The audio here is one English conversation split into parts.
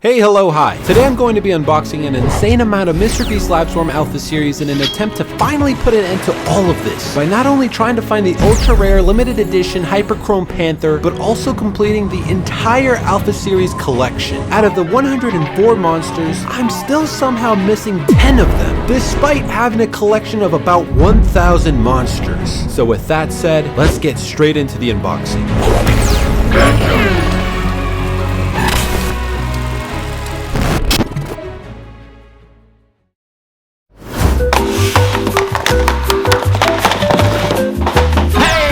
Hey, hello, hi. Today I'm going to be unboxing an insane amount of MrBeast Lab Swarm Alpha series in an attempt to finally put an end to all of this by not only trying to find the ultra rare limited edition Hyperchrome Panther, but also completing the entire Alpha series collection. Out of the 104 monsters, I'm still somehow missing 10 of them, despite having a collection of about 1,000 monsters. So with that said, let's get straight into the unboxing.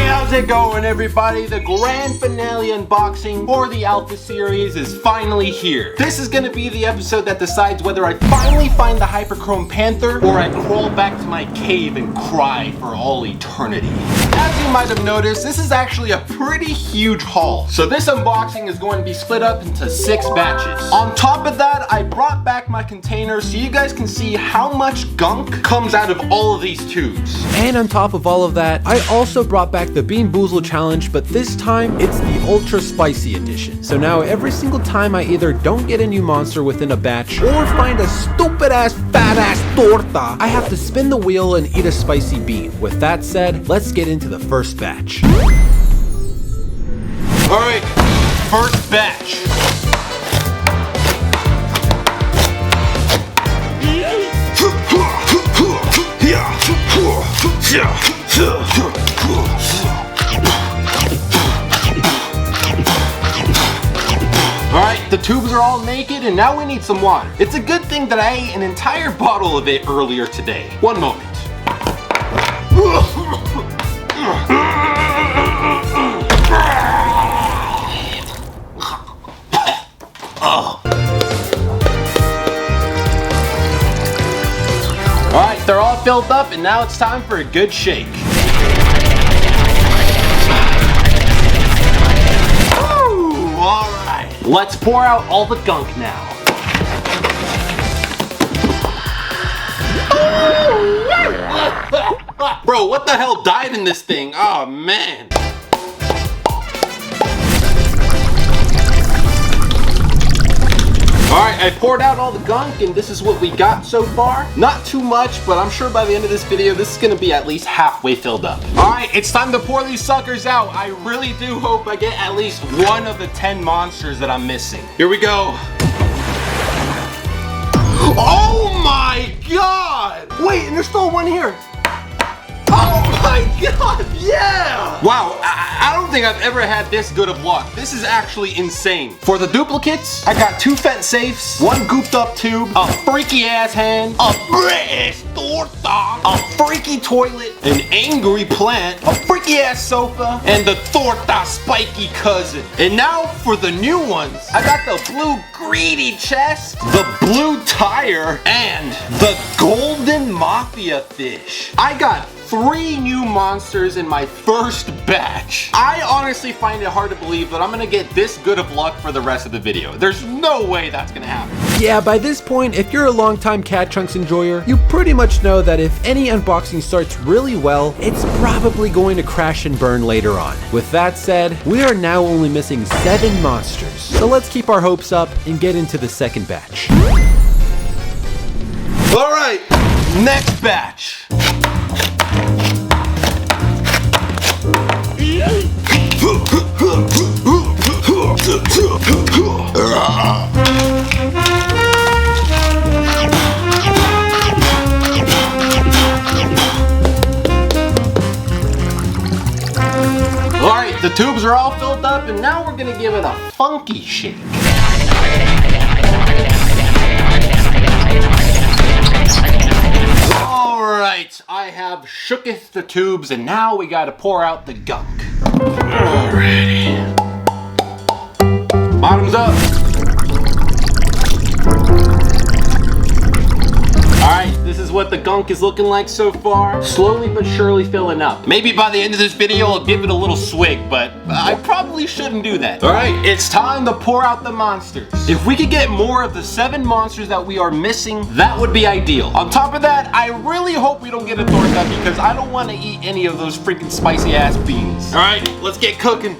How's it going, everybody? The grand finale unboxing for the Alpha series is finally here. This is gonna be the episode that decides whether I finally find the Hyperchrome Panther or I crawl back to my cave and cry for all eternity. As you might have noticed, this is actually a pretty huge haul. So this unboxing is going to be split up into 6 batches. On top of that, I brought back my container so you guys can see how much gunk comes out of all of these tubes. And on top of all of that, I also brought back the Bean Boozle challenge, but this time it's the ultra spicy edition. So now every single time I either don't get a new monster within a batch or find a stupid ass fat ass torta, I have to spin the wheel and eat a spicy bean. With that said, let's get into the first batch. Alright, first batch. Alright, the tubes are all naked and now we need some water. It's a good thing that I ate an entire bottle of it earlier today. One moment. Alright, they're all filled up and now it's time for a good shake. Alright, let's pour out all the gunk now. Bro, what the hell died in this thing? Oh man. Alright, I poured out all the gunk and this is what we got so far. Not too much, but I'm sure by the end of this video, this is gonna be at least halfway filled up. Alright, it's time to pour these suckers out. I really do hope I get at least one of the 10 monsters that I'm missing. Here we go. Oh my god! Wait, and there's still one here. Oh my god, yeah! Wow, I don't think I've ever had this good of luck. This is actually insane. For the duplicates, I got 2 fent safes, 1 gooped up tube, a freaky ass hand, a British torta, a freaky toilet, an angry plant, a freaky ass sofa, and the torta spiky cousin. And now for the new ones, I got the blue greedy chest, the blue tire, and the golden mafia fish. I got 3 new monsters in my first batch. I honestly find it hard to believe that I'm gonna get this good of luck for the rest of the video. There's no way that's gonna happen. Yeah, by this point, if you're a longtime catchuncks enjoyer, you pretty much know that if any unboxing starts really well, it's probably going to crash and burn later on. With that said, we are now only missing 7 monsters. So let's keep our hopes up and get into the second batch. All right, next batch. Alright, the tubes are all filled up and now we're gonna give it a funky shake. Alright, I have shooketh the tubes and now we gotta pour out the gunk. Alrighty. Bottoms up. Alright, this is what the gunk is looking like so far. Slowly but surely filling up. Maybe by the end of this video I'll give it a little swig, but I probably shouldn't do that. Alright, it's time to pour out the monsters. If we could get more of the 7 monsters that we are missing, that would be ideal. On top of that, I really hope we don't get a torta because I don't want to eat any of those freaking spicy ass beans. Alright, let's get cooking.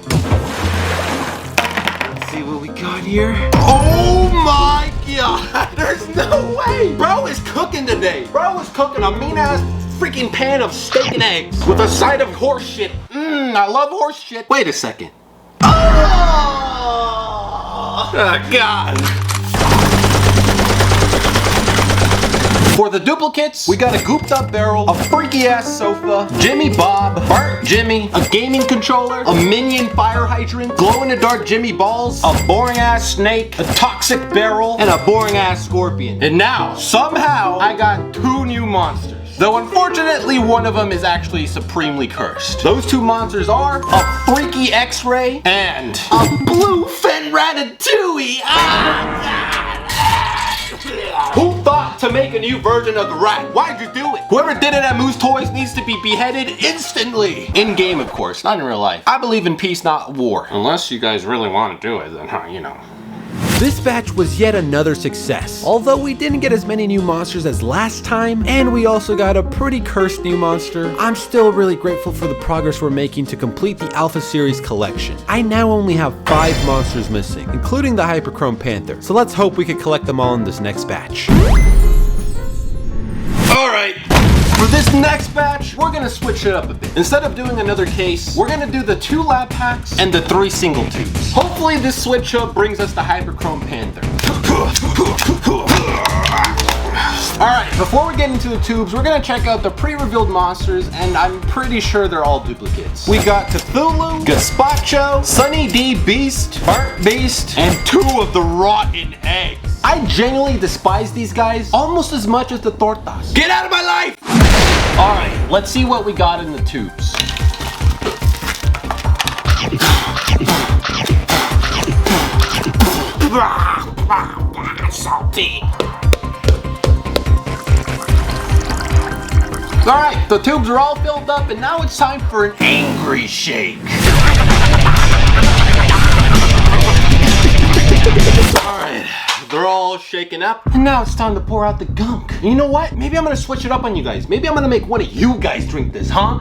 Let's see see what we got here. Oh my god, there's no way. Bro is cooking today. Bro is cooking a mean ass freaking pan of steak and eggs with a side of horse shit. I love horse shit. Wait a second. Oh god. For the duplicates, we got a gooped up barrel, a freaky ass sofa, Jimmy Bob, Burnt Jimmy, a gaming controller, a minion fire hydrant, glow in the dark Jimmy balls, a boring ass snake, a toxic barrel, and a boring ass scorpion. And now, somehow, I got 2 new monsters. Though unfortunately, one of them is actually supremely cursed. Those 2 monsters are a freaky X-ray and a bluefin ratatouille. Who thought to make a new version of the rat? Why'd you do it? Whoever did it at Moose Toys needs to be beheaded instantly. In game, of course, not in real life. I believe in peace, not war. Unless you guys really want to do it, then, you know. This batch was yet another success. Although we didn't get as many new monsters as last time, and we also got a pretty cursed new monster, I'm still really grateful for the progress we're making to complete the Alpha Series collection. I now only have 5 monsters missing, including the Hyperchrome Panther, so let's hope we can collect them all in this next batch. Alright, for this next batch, we're gonna switch it up a bit. Instead of doing another case, we're gonna do the 2 lab packs and the 3 single tubes. Hopefully this switch up brings us the Hyperchrome Panther. Alright, before we get into the tubes, we're gonna check out the pre-revealed monsters, and I'm pretty sure they're all duplicates. We got Cthulhu, Gazpacho, Sunny D Beast, Burnt Beast, and 2 of the rotten eggs. I genuinely despise these guys almost as much as the tortas. Get out of my life! Alright, let's see what we got in the tubes. Salty. Alright, the tubes are all filled up, and now it's time for an angry shake. Alright, they're all shaken up, and now it's time to pour out the gunk. And you know what? Maybe I'm gonna switch it up on you guys. Maybe I'm gonna make one of you guys drink this, huh?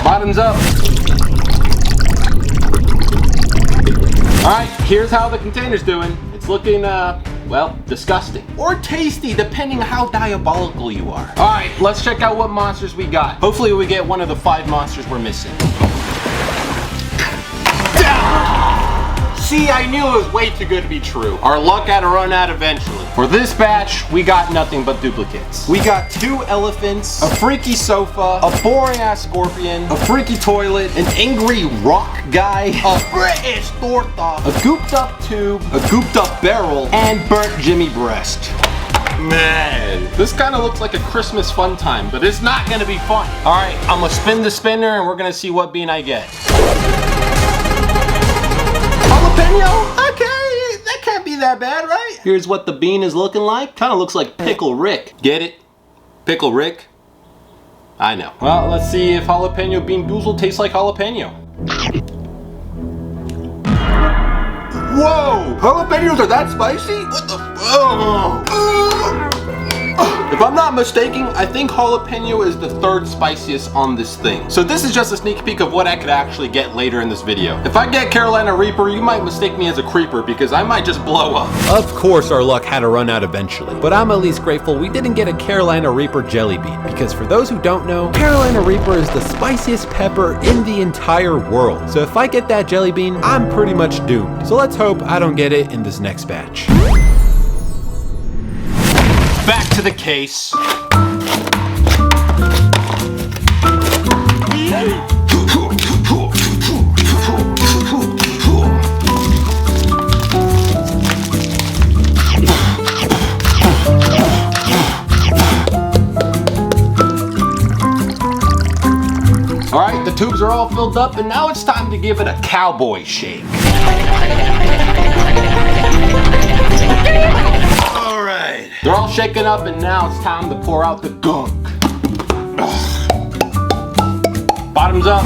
Bottoms up. Alright, here's how the container's doing. It's looking, well, disgusting. Or tasty, depending on how diabolical you are. Alright, let's check out what monsters we got. Hopefully we get one of the 5 monsters we're missing. See, I knew it was way too good to be true. Our luck had to run out eventually. For this batch, we got nothing but duplicates. We got 2 elephants, a freaky sofa, a boring ass scorpion, a freaky toilet, an angry rock guy, a British torta, a gooped up tube, a gooped up barrel, and burnt Jimmy breast. Man, this kind of looks like a Christmas fun time, but it's not gonna be fun. All right, I'm gonna spin the spinner and we're gonna see what bean I get. Jalapeno? Okay, that can't be that bad, right? Here's what the bean is looking like. Kind of looks like Pickle Rick. Get it? Pickle Rick? I know. Well, let's see if jalapeno bean boozle tastes like jalapeno. Whoa! Jalapenos are that spicy? What the? If I'm not mistaken, I think jalapeno is the 3rd spiciest on this thing. So this is just a sneak peek of what I could actually get later in this video. If I get Carolina Reaper, you might mistake me as a creeper because I might just blow up. Of course our luck had to run out eventually, but I'm at least grateful we didn't get a Carolina Reaper jelly bean, because for those who don't know, Carolina Reaper is the spiciest pepper in the entire world. So if I get that jelly bean, I'm pretty much doomed. So let's hope I don't get it in this next batch. Back to the case. Alright, the tubes are all filled up, and now it's time to give it a cowboy shake. Alright, they're all shaken up, and now it's time to pour out the gunk. Ugh. Bottoms up.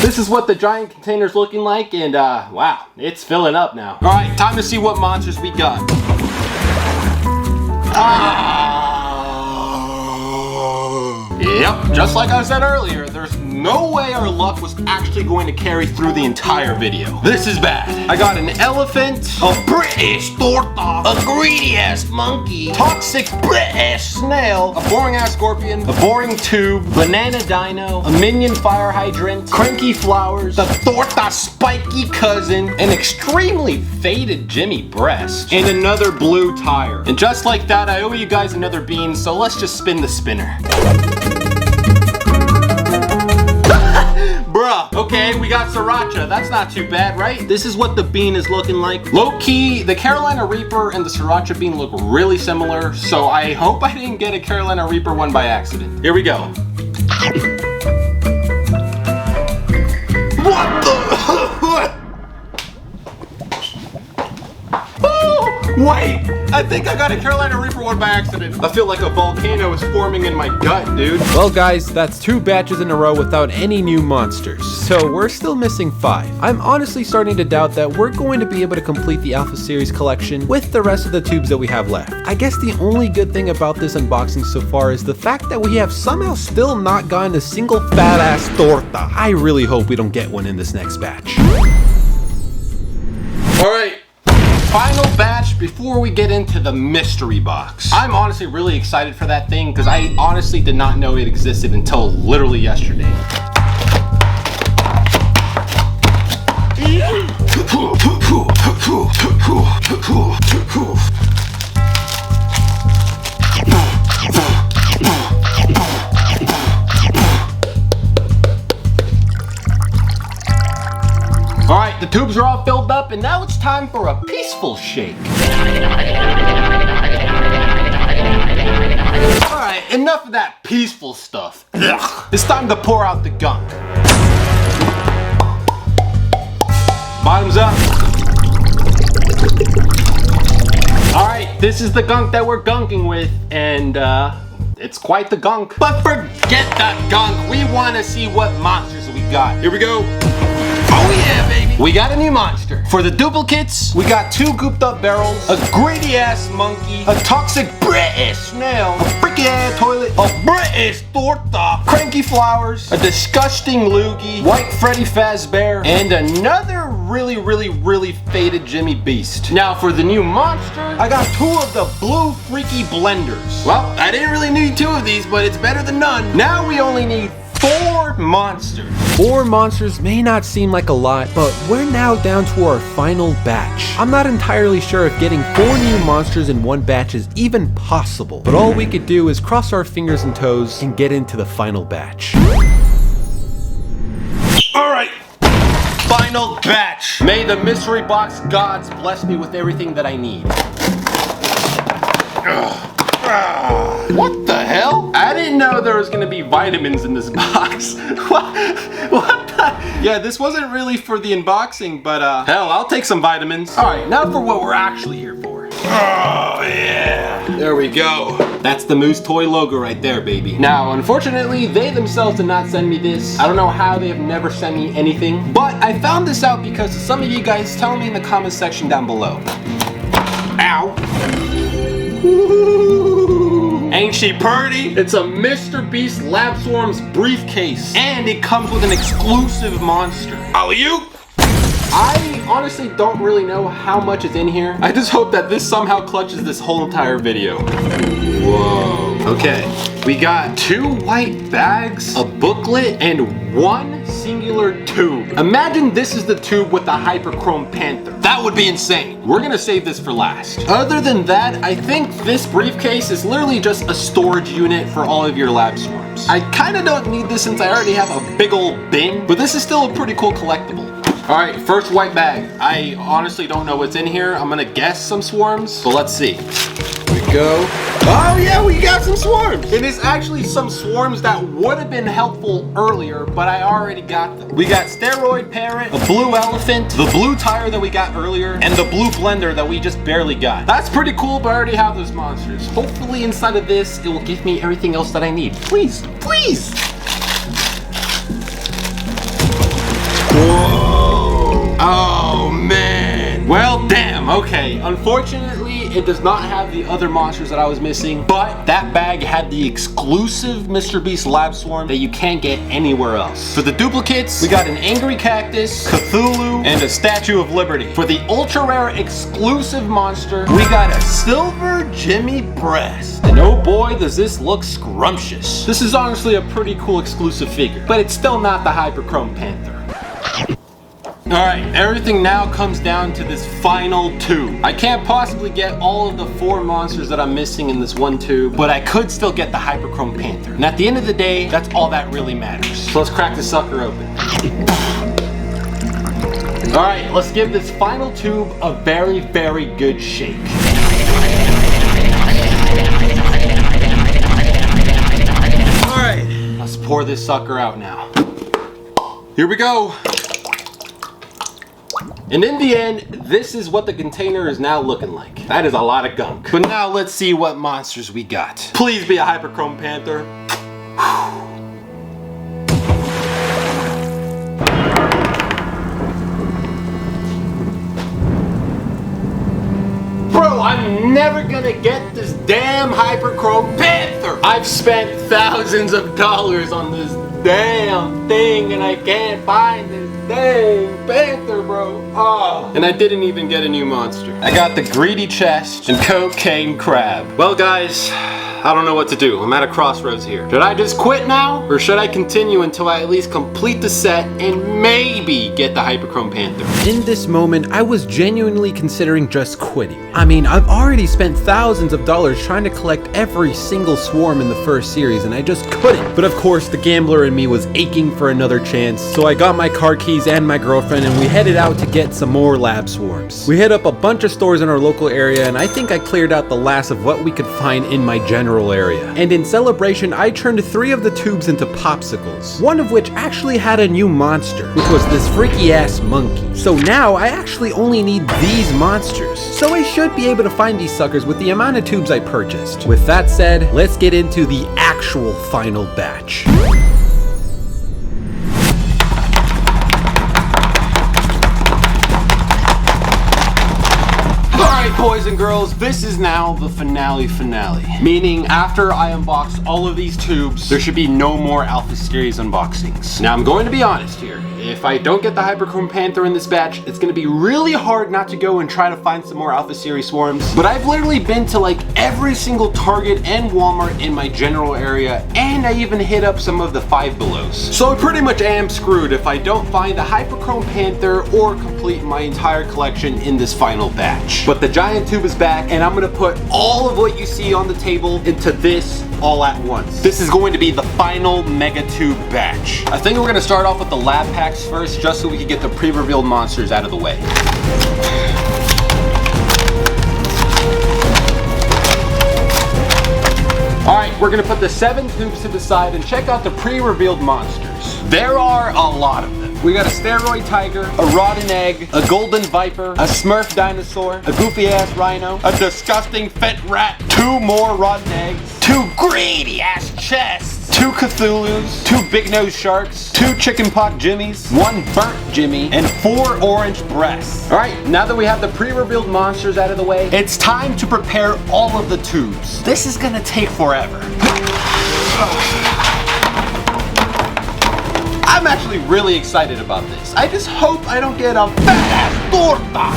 This is what the giant container's looking like, and wow, it's filling up now. Alright, time to see what monsters we got. Yep, just like I said earlier, there's no way our luck was actually going to carry through the entire video. This is bad. I got an elephant, a British torta, a greedy-ass monkey, toxic British snail, a boring-ass scorpion, a boring tube, banana dino, a minion fire hydrant, cranky flowers, the torta spiky cousin, an extremely faded Jimmy breast, and another blue tire. And just like that, I owe you guys another bean, so let's just spin the spinner. Bruh, okay, we got sriracha. That's not too bad, right? This is what the bean is looking like. Low-key, the Carolina Reaper and the sriracha bean look really similar, so I hope I didn't get a Carolina Reaper one by accident. Here we go. What the? Wait, I think I got a Carolina Reaper one by accident. I feel like a volcano is forming in my gut, dude. Well guys, that's 2 batches in a row without any new monsters. So we're still missing 5. I'm honestly starting to doubt that we're going to be able to complete the Alpha Series collection with the rest of the tubes that we have left. I guess the only good thing about this unboxing so far is the fact that we have somehow still not gotten a single fat ass torta. I really hope we don't get one in this next batch. Alright. Final batch before we get into the mystery box. I'm honestly really excited for that thing because I honestly did not know it existed until literally yesterday. Alright, the tubes are all filled up and now it's time for a peaceful shake. Alright, enough of that peaceful stuff. Ugh. It's time to pour out the gunk. Bottoms up. Alright, this is the gunk that we're gunking with and it's quite the gunk. But forget that gunk, we want to see what monsters we got. Here we go. Oh yeah, baby! We got a new monster. For the duplicates, we got 2 gooped up barrels, a greedy ass monkey, a toxic British snail, a freaky ass toilet, a British torta, cranky flowers, a disgusting loogie, white Freddy Fazbear, and another really faded Jimmy Beast. Now for the new monster, I got 2 of the blue freaky blenders. Well, I didn't really need 2 of these, but it's better than none. Now we only need 4 monsters. 4 monsters may not seem like a lot, but we're now down to our final batch. I'm not entirely sure if getting 4 new monsters in one batch is even possible, but all we could do is cross our fingers and toes and get into the final batch. Alright, final batch. May the mystery box gods bless me with everything that I need. What the hell? I didn't know there was gonna be vitamins in this box. What the? Yeah, this wasn't really for the unboxing, but hell, I'll take some vitamins. All right, now for what we're actually here for. Oh yeah, there we go. That's the Moose Toy logo right there, baby. Now, unfortunately, they themselves did not send me this. I don't know how they have never sent me anything, but I found this out because some of you guys tell me in the comment section down below. Ow. Ain't she pretty? It's a MrBeast Lab Swarm's briefcase, and it comes with an exclusive monster. Alley-oop! I honestly don't really know how much is in here. I just hope that this somehow clutches this whole entire video. Whoa. Okay, we got 2 white bags, a booklet, and 1 singular tube. Imagine this is the tube with the Hyperchrome Panther. That would be insane. We're gonna save this for last. Other than that, I think this briefcase is literally just a storage unit for all of your lab swarms. I kinda don't need this since I already have a big old bin, but this is still a pretty cool collectible. All right, first white bag. I honestly don't know what's in here. I'm gonna guess some swarms, so let's see. Here we go. Oh yeah, we got some swarms. It is actually some swarms that would have been helpful earlier, but I already got them. We got steroid parrot, a blue elephant, the blue tire that we got earlier, and the blue blender that we just barely got. That's pretty cool, but I already have those monsters. Hopefully inside of this, it will give me everything else that I need. Please, please. Whoa. Oh man. Well, damn, okay. Unfortunately, it does not have the other monsters that I was missing, but that bag had the exclusive MrBeast Lab Swarm that you can't get anywhere else. For the duplicates, we got an Angry Cactus, Cthulhu, and a Statue of Liberty. For the ultra rare exclusive monster, we got a Silver Jimmy Breast. And oh boy, does this look scrumptious. This is honestly a pretty cool exclusive figure, but it's still not the Hyperchrome Panther. Alright, everything now comes down to this final tube. I can't possibly get all of the 4 monsters that I'm missing in this one tube, but I could still get the Hyperchrome Panther. And at the end of the day, that's all that really matters. So let's crack this sucker open. Alright, let's give this final tube a very, very good shake. Alright, let's pour this sucker out now. Here we go. And in the end, this is what the container is now looking like. That is a lot of gunk. But now let's see what monsters we got. Please be a Hyperchrome Panther. Bro, I'm never gonna get this damn Hyperchrome Panther. I've spent thousands of dollars on this damn thing and I can't find this dang Panther, bro. Oh. And I didn't even get a new monster. I got the Greedy Chest and Cocaine Crab. Well guys, I don't know what to do. I'm at a crossroads here. Should I just quit now? Or should I continue until I at least complete the set and maybe get the Hyperchrome Panther? In this moment, I was genuinely considering just quitting. I mean, I've already spent thousands of dollars trying to collect every single swarm in the first series and I just couldn't. But of course, the gambler in me was aching for another chance. So I got my car keys and my girlfriend and we headed out to get some more lab swarms. We hit up a bunch of stores in our local area and I think I cleared out the last of what we could find in my general area. And in celebration, I turned 3 of the tubes into popsicles, one of which actually had a new monster, which was this freaky ass monkey. So now I actually only need these monsters. So I should be able to find these suckers with the amount of tubes I purchased. With that said, let's get into the actual final batch. Boys and girls, this is now the finale. Meaning after I unbox all of these tubes, there should be no more Alpha Series unboxings. Now I'm going to be honest here. If I don't get the Hyperchrome Panther in this batch, it's going to be really hard not to go and try to find some more Alpha Series swarms. But I've literally been to like every single Target and Walmart in my general area, and I even hit up some of the Five Belows. So I pretty much am screwed if I don't find the Hyperchrome Panther or complete my entire collection in this final batch. But the giant tube is back, and I'm going to put all of what you see on the table into this all at once. This is going to be the final mega tube batch. I think we're going to start off with the lab packs first, just so we can get the pre-revealed monsters out of the way. Alright, we're going to put the 7 tubes to the side and check out the pre-revealed monsters. There are a lot of them. We got a steroid tiger, a rotten egg, a golden viper, a smurf dinosaur, a goofy ass rhino, a disgusting fet rat, 2 more rotten eggs, 2 greedy ass chests, 2 Cthulhus, 2 big nose sharks, 2 chicken pot jimmies, 1 burnt jimmy, and 4 orange breasts. Alright, now that we have the pre-revealed monsters out of the way, it's time to prepare all of the tubes. This is gonna take forever. I'm actually really excited about this. I just hope I don't get a fat ass torta.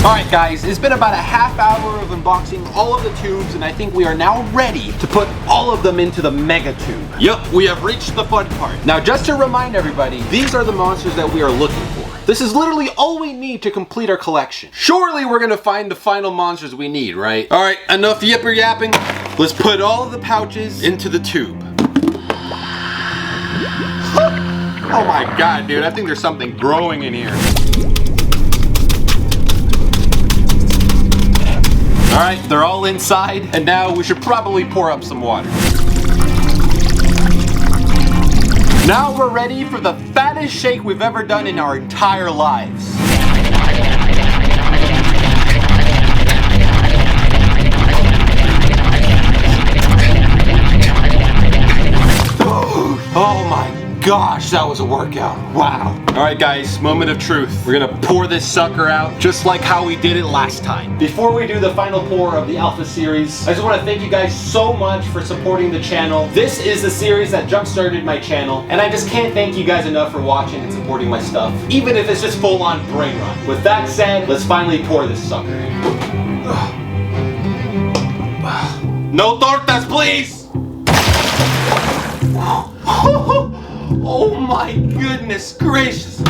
Alright guys, it's been about a half hour of unboxing all of the tubes, and I think we are now ready to put all of them into the mega tube. Yup, we have reached the fun part. Now just to remind everybody, these are the monsters that we are looking for. This is literally all we need to complete our collection. Surely we're gonna find the final monsters we need, right? Alright, enough yipper yapping. Let's put all of the pouches into the tube. Oh my god, dude, I think there's something growing in here. Alright, they're all inside, and now we should probably pour up some water. Now we're ready for the fattest shake we've ever done in our entire lives. gosh, that was a workout. Wow. All right, guys, moment of truth. We're gonna pour this sucker out just like how we did it last time. Before we do the final pour of the Alpha series, I just want to thank you guys so much for supporting the channel. This is the series that jump-started my channel, and I just can't thank you guys enough for watching and supporting my stuff, even if it's just full-on brain rot. With that said, let's finally pour this sucker in. No tortas, please! Oh my goodness gracious.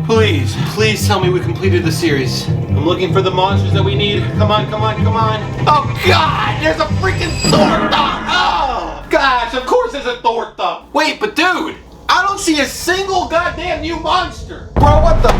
Please, please tell me we completed the series. I'm looking for the monsters that we need. Come on, come on, come on. Oh God, there's a freaking torta! Oh gosh, of course there's a torta. Wait, but dude, I don't see a single goddamn new monster. Bro, what the,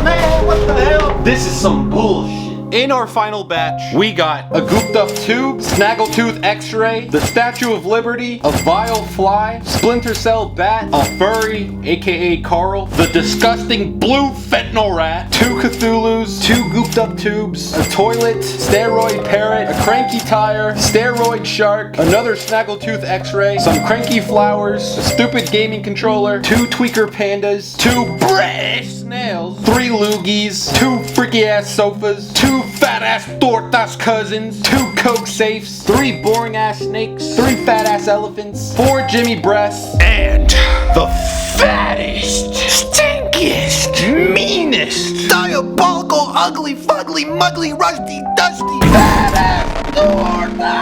man, what the hell? This is some bullshit. In our final batch, we got a gooped up tube, snaggletooth x-ray, the Statue of Liberty, a vile fly, splinter cell bat, a furry, aka Carl, the disgusting blue fentanyl rat, 2 Cthulhus, 2 gooped up tubes, a toilet, steroid parrot, a cranky tire, steroid shark, another snaggletooth x-ray, some cranky flowers, a stupid gaming controller, 2 tweaker pandas, 2 British snails, 3 loogies, 2 freaky ass sofas, 2 fat ass tortas cousins, 2 coke safes, 3 boring ass snakes, 3 fat ass elephants, 4 Jimmy breasts, and the fattest, stinkiest, meanest, diabolical, ugly, fugly, muggly, rusty, dusty, fat ass torta!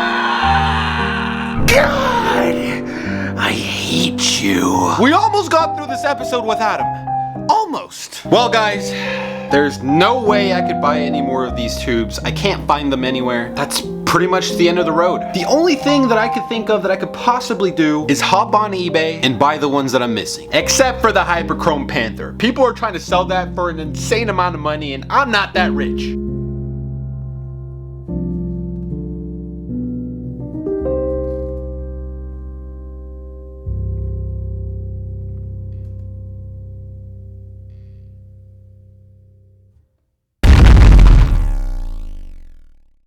God, I hate you. We almost got through this episode without him. Almost. Well, guys, there's no way I could buy any more of these tubes. I can't find them anywhere. That's pretty much the end of the road. The only thing that I could think of that I could possibly do is hop on eBay and buy the ones that I'm missing. Except for the Hyperchrome Panther. People are trying to sell that for an insane amount of money, and I'm not that rich.